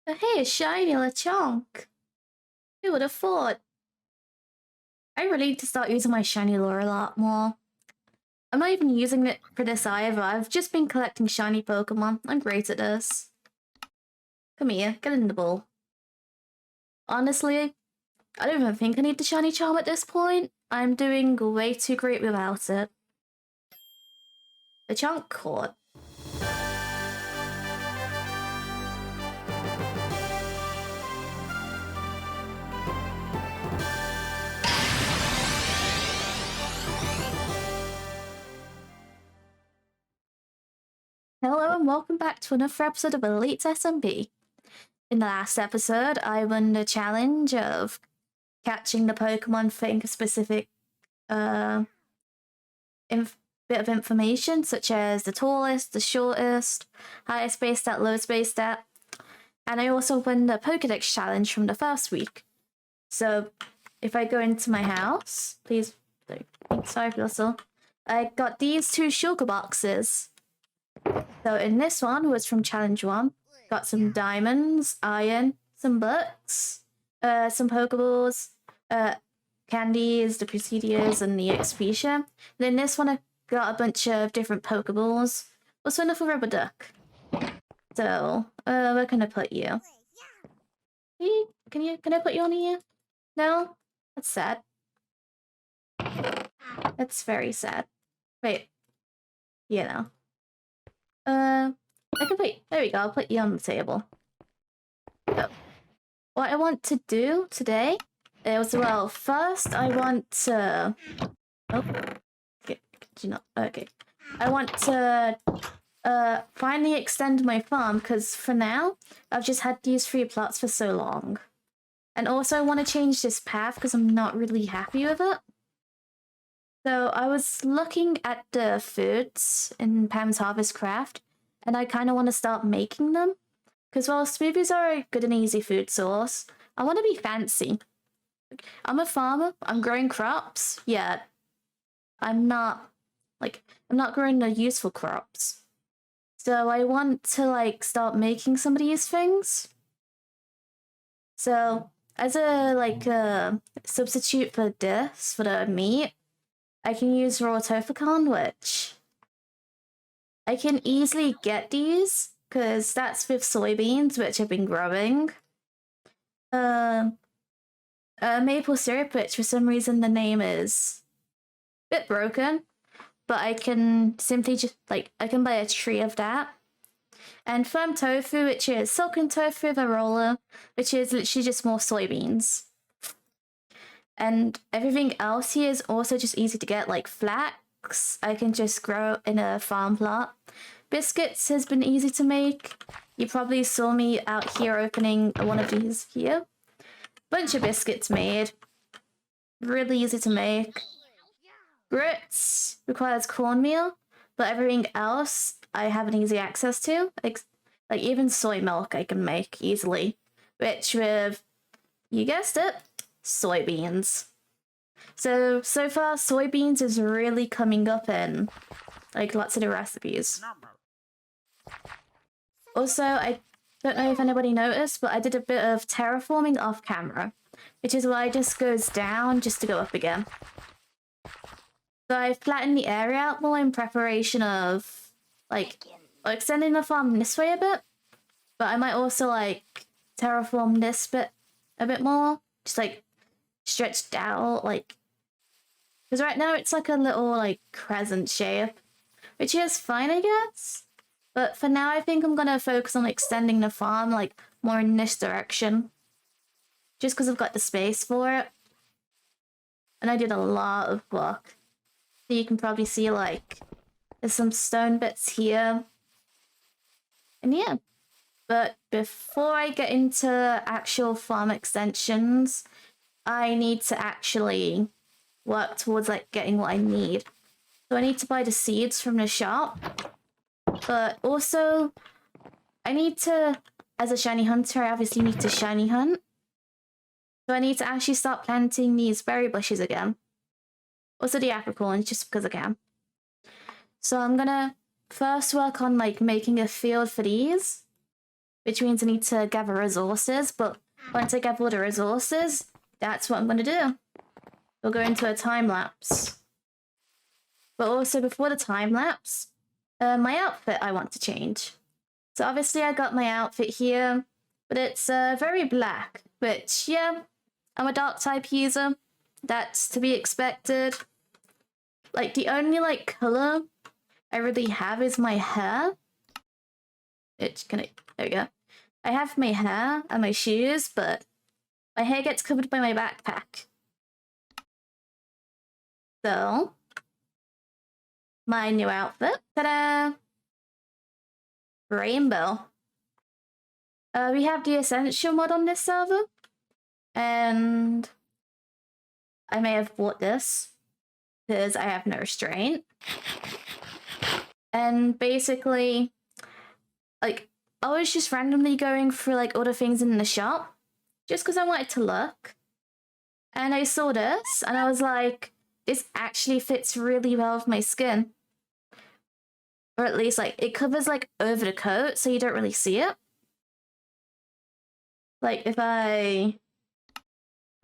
Oh, hey, a shiny Lechonk. Who would have thought? I really need to start using my shiny lure a lot more. I'm not even using it for this either. I've just been collecting shiny Pokemon. I'm great at this. Come here, get in the bowl. Honestly, I don't even think I need the shiny charm at this point. I'm doing way too great without it. Lechonk caught. Hello and welcome back to another episode of ElitesSMP. In the last episode, I won the challenge of catching the Pokemon thing a specific bit of information, such as the tallest, the shortest, highest base stat, lowest base stat. And I also won the Pokedex challenge from the first week. So if I go into my house, please, sorry, Russell, I got these two shulker boxes. So in this one was from challenge 1. Got some diamonds, iron, some books, some Pokeballs, candies, the Presidios, and the XP share. Then this one I got a bunch of different Pokeballs. Also enough for rubber duck. So, where can I put you? Can I put you on here? No? That's sad. That's very sad. Wait. Yeah, no. I can put, there we go, I'll put you on the table. So, what I want to do today is, well, first I want to... Oh, okay, okay. I want to finally extend my farm, because for now, I've just had these 3 plots for so long. And also I want to change this path, because I'm not really happy with it. So I was looking at the foods in Pam's Harvest Craft, and I kind of want to start making them. Because while smoothies are a good and easy food source, I want to be fancy. I'm a farmer, I'm growing crops, yet I'm not growing the useful crops. So I want to, start making some of these things. So, as a, substitute for this, for the meat, I can use raw tofucan, which I can easily get these, because that's with soybeans, which I've been growing. Maple syrup, which for some reason the name is a bit broken, but I can simply just, I can buy a tree of that. And firm tofu, which is silken tofu with a roller, which is literally just more soybeans. And everything else here is also just easy to get, like flax. I can just grow in a farm plot. Biscuits has been easy to make. You probably saw me out here opening one of these here. Bunch of biscuits made. Really easy to make. Grits requires cornmeal, but everything else I have an easy access to. Like even soy milk I can make easily. Which with, you guessed it, soybeans. So far soybeans is really coming up in lots of the recipes. Also, I don't know if anybody noticed, but I did a bit of terraforming off camera, which is why it just goes down just to go up again. So I flattened the area out more in preparation of extending the farm this way a bit, but I might also terraform this bit a bit more, just stretched out, because right now it's like a little crescent shape, which is fine, I guess. But for now, I think I'm gonna focus on extending the farm more in this direction, just because I've got the space for it. And I did a lot of work, so you can probably see there's some stone bits here, and yeah. But before I get into actual farm extensions, I need to actually work towards getting what I need. So I need to buy the seeds from the shop, but also I need to, as a shiny hunter, I obviously need to shiny hunt. So I need to actually start planting these berry bushes again. Also the apricorns, just because I can. So I'm gonna first work on making a field for these. which means I need to gather resources. But once I gather all the resources, that's what I'm going to do. We'll go into a time lapse. But also before the time lapse, my outfit I want to change. So obviously I got my outfit here, but it's very black, which, yeah, I'm a dark type user. That's to be expected. Like, the only, like, color I really have is my hair. There we go. I have my hair and my shoes, but my hair gets covered by my backpack. So, my new outfit. Ta-da! Rainbow. We have the Essential mod on this server. And I may have bought this because I have no restraint. And basically, like, I was just randomly going through, like, all the things in the shop just because I wanted to look. And I saw this, and I was like, this actually fits really well with my skin. Or at least, like, it covers, like, over the coat, so you don't really see it. Like, if I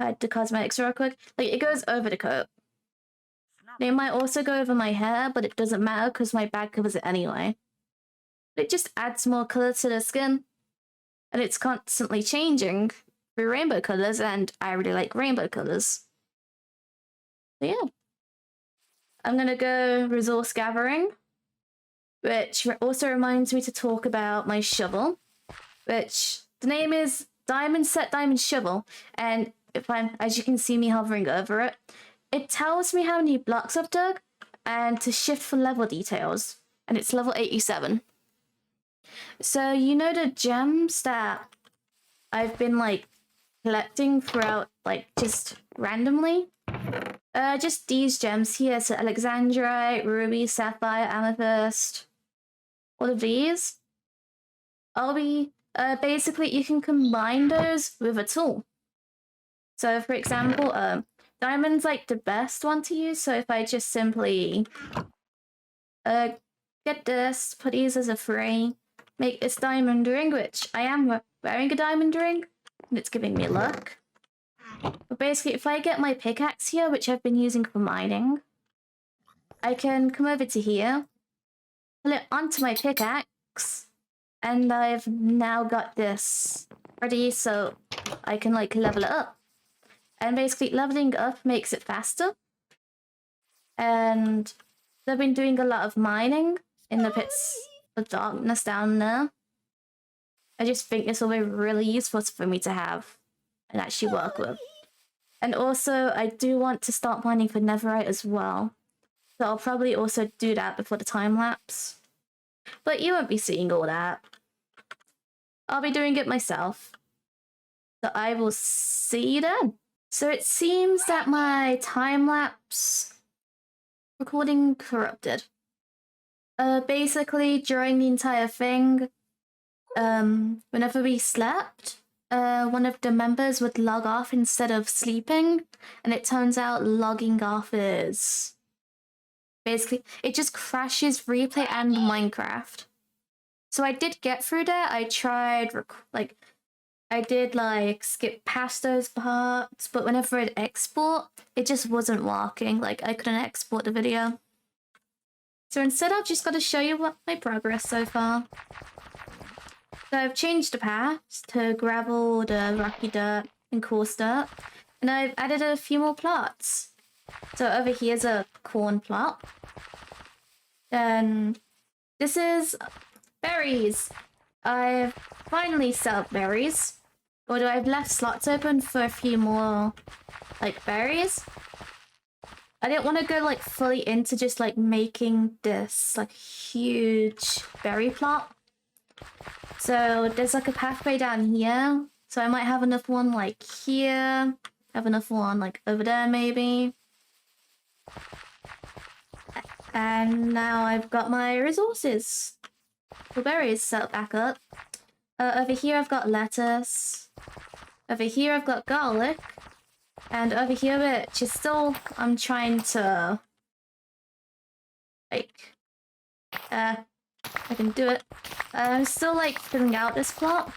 hide the cosmetics real quick, like, it goes over the coat. It might also go over my hair, but it doesn't matter because my bag covers it anyway. It just adds more color to the skin. And it's constantly changing through rainbow colors, and I really like rainbow colors. So yeah. I'm gonna go resource gathering, which also reminds me to talk about my shovel, which the name is Diamond Set Diamond Shovel. And if as you can see me hovering over it, it tells me how many blocks I've dug and to shift for level details. And it's level 87. So you know the gems that I've been like collecting throughout, like just randomly? Just these gems here. So Alexandrite, Ruby, Sapphire, Amethyst, all of these. I'll be, basically you can combine those with a tool. So for example, Diamond's like the best one to use, so if I just simply get this, put these as a free, make this diamond ring, which I am wearing a diamond ring, and it's giving me luck. But basically, if I get my pickaxe here, which I've been using for mining, I can come over to here, pull it onto my pickaxe, and I've now got this ready so I can like level it up. And basically, leveling up makes it faster. And I've been doing a lot of mining in the pits of darkness down there. I just think this will be really useful for me to have and actually work with. And also, I do want to start mining for netherite as well. So I'll probably also do that before the time lapse. But you won't be seeing all that. I'll be doing it myself. So I will see you then. So it seems that my time-lapse recording corrupted. Basically, during the entire thing, whenever we slept, one of the members would log off instead of sleeping, and it turns out logging off is... Basically, it just crashes Replay and Minecraft. So I did get through there. I tried, I did like skip past those parts, but whenever I'd export, it just wasn't working. Like I couldn't export the video. So instead I've just got to show you what my progress so far. So I've changed the paths to gravel, the rocky dirt, and coarse dirt. And I've added a few more plots. So over here's a corn plot. Then this is berries. I've finally set up berries. Although I've left slots open for a few more, like, berries. I didn't want to go, like, fully into just, like, making this, like, huge berry plot. So there's, like, a pathway down here. So I might have another one, like, here. Have another one, like, over there, maybe. And now I've got my resources for berries set back up. Over here I've got lettuce. Over here I've got garlic. And over here, which is still, I'm trying to, like, I can do it. I'm still like filling out this plot,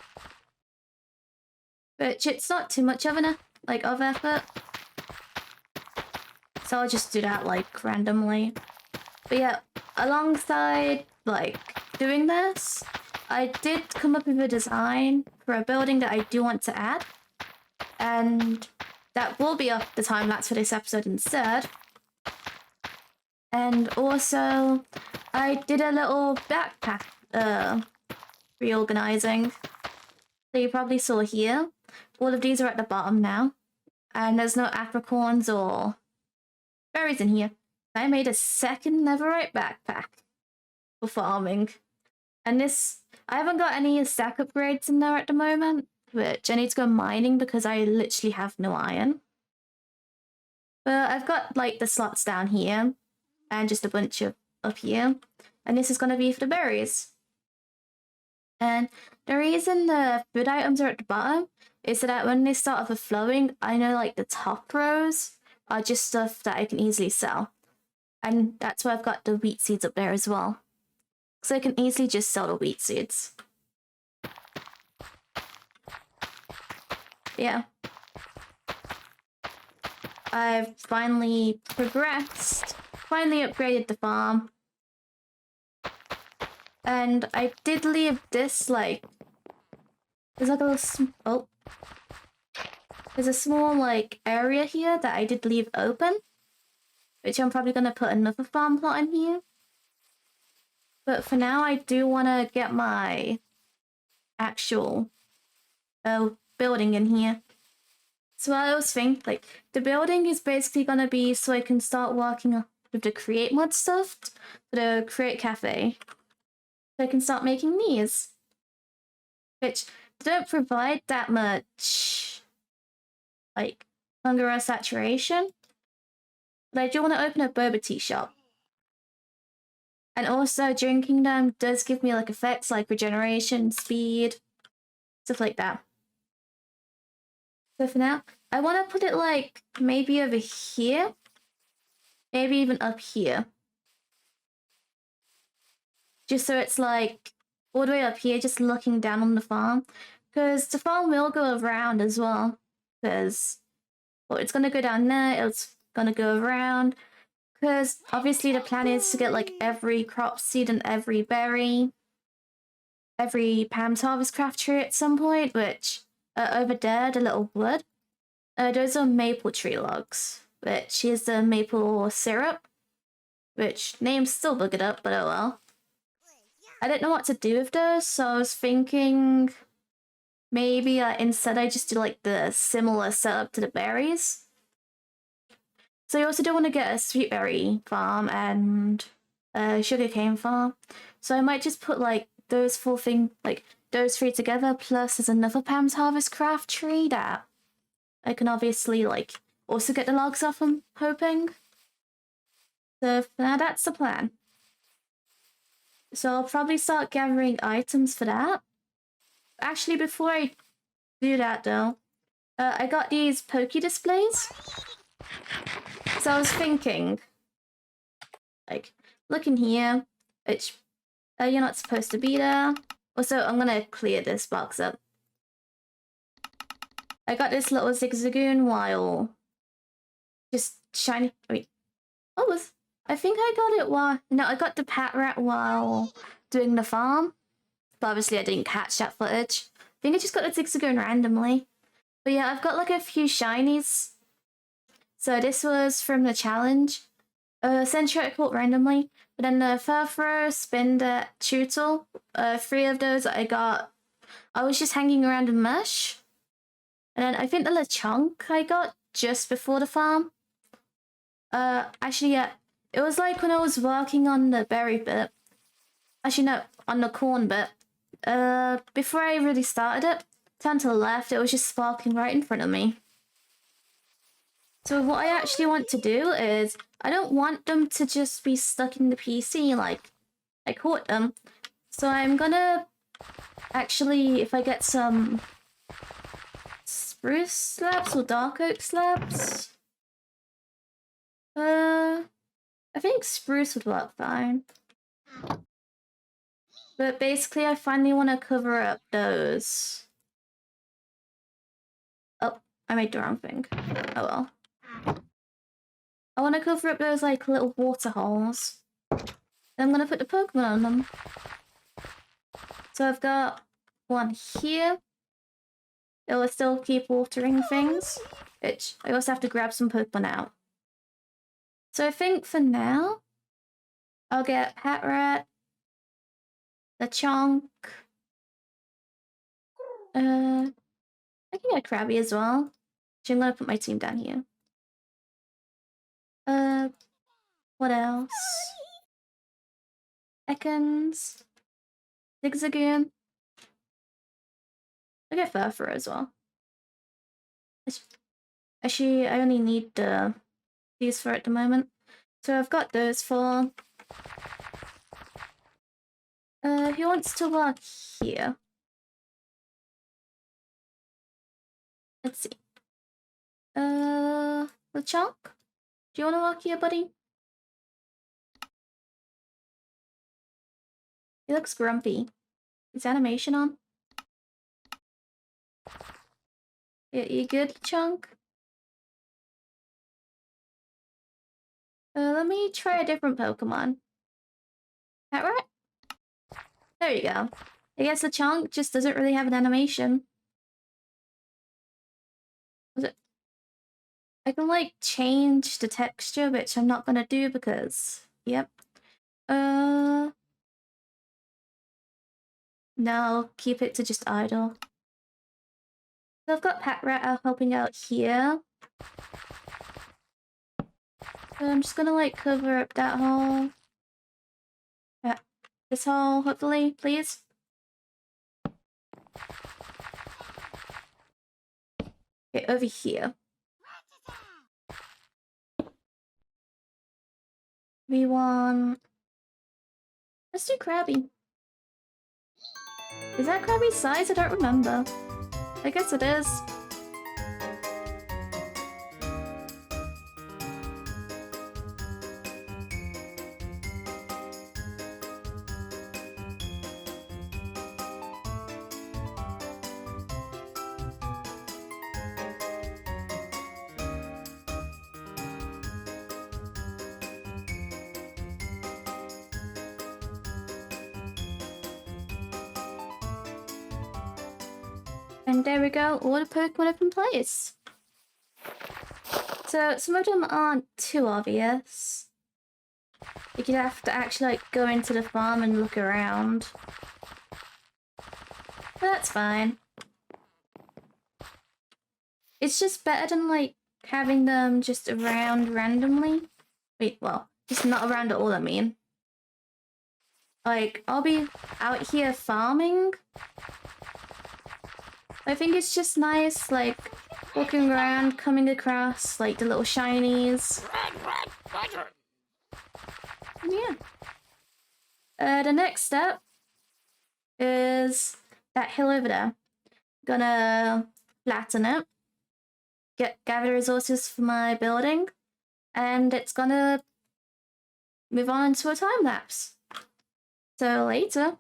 but it's not too much of an effort. So I'll just do that like randomly. But yeah, alongside like doing this, I did come up with a design for a building that I do want to add, and that will be off the time lapse for this episode instead. And also, I did a little backpack reorganizing. So you probably saw here, all of these are at the bottom now, and there's no apricorns or berries in here. I made a second netherite backpack for farming. And this, I haven't got any stack upgrades in there at the moment, which I need to go mining because I literally have no iron. But I've got like the slots down here and just a bunch of up here. And this is going to be for the berries. And the reason the food items are at the bottom is so that when they start overflowing, I know like the top rows are just stuff that I can easily sell. And that's why I've got the wheat seeds up there as well. So I can easily just sell the wheat seeds. Yeah. I've finally progressed. Finally upgraded the farm. And I did leave this like... There's like a little... Oh. There's a small like area here that I did leave open. Which I'm probably going to put another farm plot in here. But for now, I do want to get my actual building in here. So I always think, like, the building is basically going to be so I can start working with the create mod stuff for the create cafe. So I can start making these. Which don't provide that much, like, hunger or saturation. But I do want to open a boba tea shop. And also, drinking them does give me like effects like regeneration, speed, stuff like that. So for now, I want to put it like maybe over here. Maybe even up here. Just so it's like all the way up here, just looking down on the farm. Because the farm will go around as well. Because, well, it's going to go down there, it's going to go around. Because obviously the plan is to get like every crop seed and every berry, every Pam's Harvest craft tree at some point, which over there, the little wood, those are maple tree logs, which is the maple syrup, which name's still buggered up, but oh well. I don't know what to do with those, so I was thinking maybe instead I just do like the similar setup to the berries. So you also do want to get a sweet berry farm and a sugarcane farm. So I might just put like those those three together, plus there's another Pam's Harvest craft tree that I can obviously like also get the logs off, I'm hoping. So for now, that's the plan. So I'll probably start gathering items for that. Actually, before I do that though, I got these Poke displays. So I was thinking, like, look in here, which you're not supposed to be there. Also, I'm gonna clear this box up. I got this little zigzagoon while just shiny. Wait, what was? I think I got it while I got the pat rat while doing the farm. But obviously, I didn't catch that footage. I think I just got the zigzagoon randomly. But yeah, I've got like a few shinies. So this was from the challenge. Essentially I caught randomly. But then the Furfro, Spinder, Tootle, 3 of those I got. I was just hanging around in Mush. And then I think the Lechonk I got just before the farm. Actually, yeah. It was like when I was working on the berry bit. Actually, no, on the corn bit. Before I really started it, turn to the left, it was just sparkling right in front of me. So what I actually want to do is, I don't want them to just be stuck in the PC like I caught them. So I'm gonna actually, if I get some spruce slabs or dark oak slabs, I think spruce would work fine. But basically, I finally want to cover up those. Oh, I made the wrong thing. Oh well. I want to cover up those like little water holes. Then I'm going to put the Pokemon on them. So I've got one here. It will still keep watering things. Which I also have to grab some Pokemon out. So I think for now, I'll get Patrat, the Chonk. I can get Krabby as well. So I'm gonna put my team down here. What else? Ekans, Zigzagoon. I'll get Furfur as well. Actually, I only need these for at the moment. So I've got those for. Who wants to walk here? Let's see. LeChonk? Do you want to walk here, buddy? He looks grumpy. Is animation on? You good, Chunk? Let me try a different Pokemon. That right? There you go. I guess the Chunk just doesn't really have an animation. Was it? I can like change the texture, which I'm not gonna do because, yep. No, keep it to just idle. So I've got Patrat helping out here. So I'm just gonna like cover up that hole. Yeah, this hole, hopefully, please. Okay, over here. We want... Let's do Krabby. Is that Krabby's size? I don't remember. I guess it is. And there we go, all the Pokemon up in place. So some of them aren't too obvious. Like you'd have to actually like go into the farm and look around. But that's fine. It's just better than like having them just around randomly. Wait, well, just not around at all, I mean. Like, I'll be out here farming. I think it's just nice, like, walking around, coming across, like, the little shinies. Yeah. The next step is that hill over there. Gonna flatten it, gather resources for my building, and it's gonna move on to a time lapse. So later.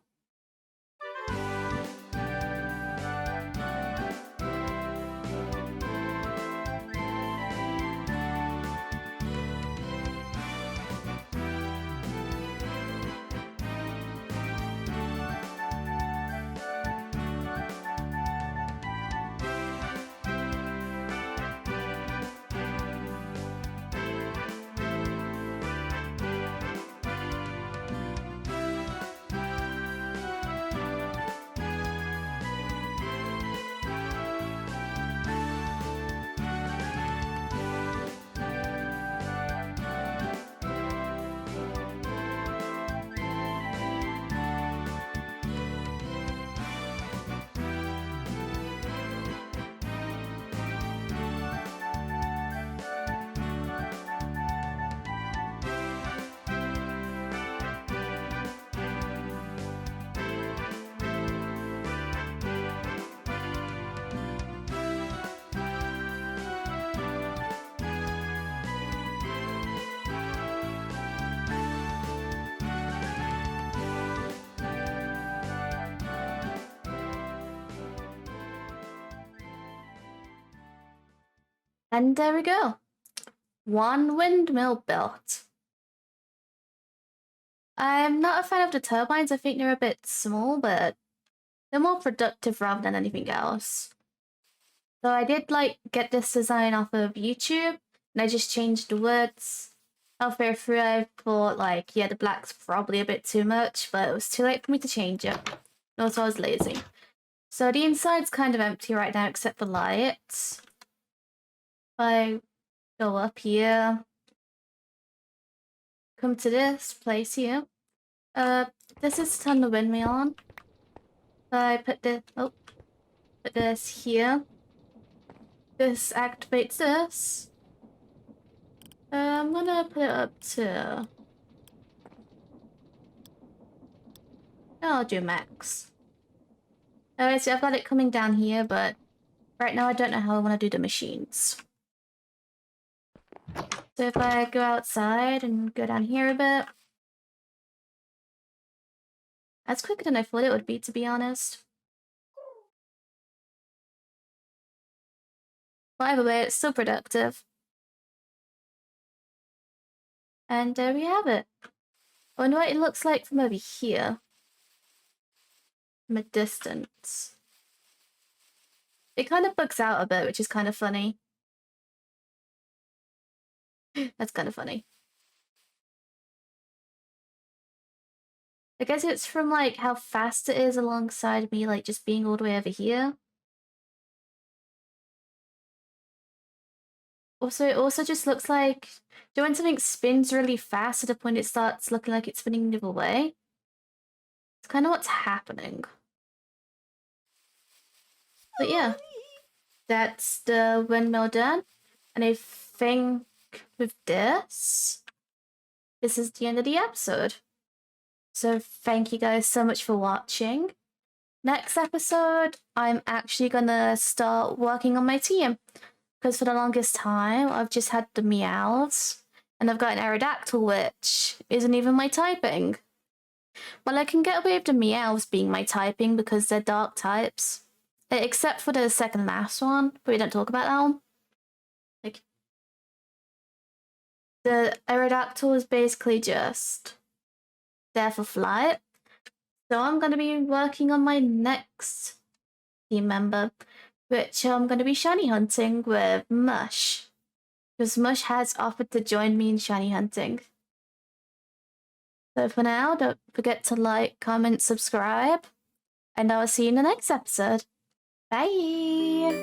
And there we go. One windmill built. I'm not a fan of the turbines. I think they're a bit small, but they're more productive rather than anything else. So I did like get this design off of YouTube, and I just changed the words. Halfway through, I thought like, yeah, the black's probably a bit too much, but it was too late for me to change it. Also, I was lazy. So the inside's kind of empty right now, except for lights. If I go up here, come to this place here. This is to turn the windmill on. I put this here. This activates this. I'm gonna put it up to... I'll do max. Alright, so I've got it coming down here, but right now I don't know how I want to do the machines. So if I go outside and go down here a bit... That's quicker than I thought it would be, to be honest. But either way, it's still productive. And there we have it. I wonder what it looks like from over here. From a distance. It kind of bugs out a bit, which is kind of funny. That's kind of funny. I guess it's from like how fast it is alongside me, like just being all the way over here. Also, it also just looks like, when something spins really fast to the point it starts looking like it's spinning the other way? It's kind of what's happening. But yeah, that's the windmill done. And I think with this is the end of the episode. So thank you guys so much for watching. Next episode, I'm actually gonna start working on my team. Because for the longest time, I've just had the meows. And I've got an Aerodactyl, which isn't even my typing. Well, I can get away with the meows being my typing because they're dark types. Except for the second last one, but we don't talk about that one. Like, the Aerodactyl is basically just there for flight. So I'm going to be working on my next team member, which I'm going to be shiny hunting with Mush. Because Mush has offered to join me in shiny hunting. So for now, don't forget to like, comment, subscribe, and I'll see you in the next episode. Bye!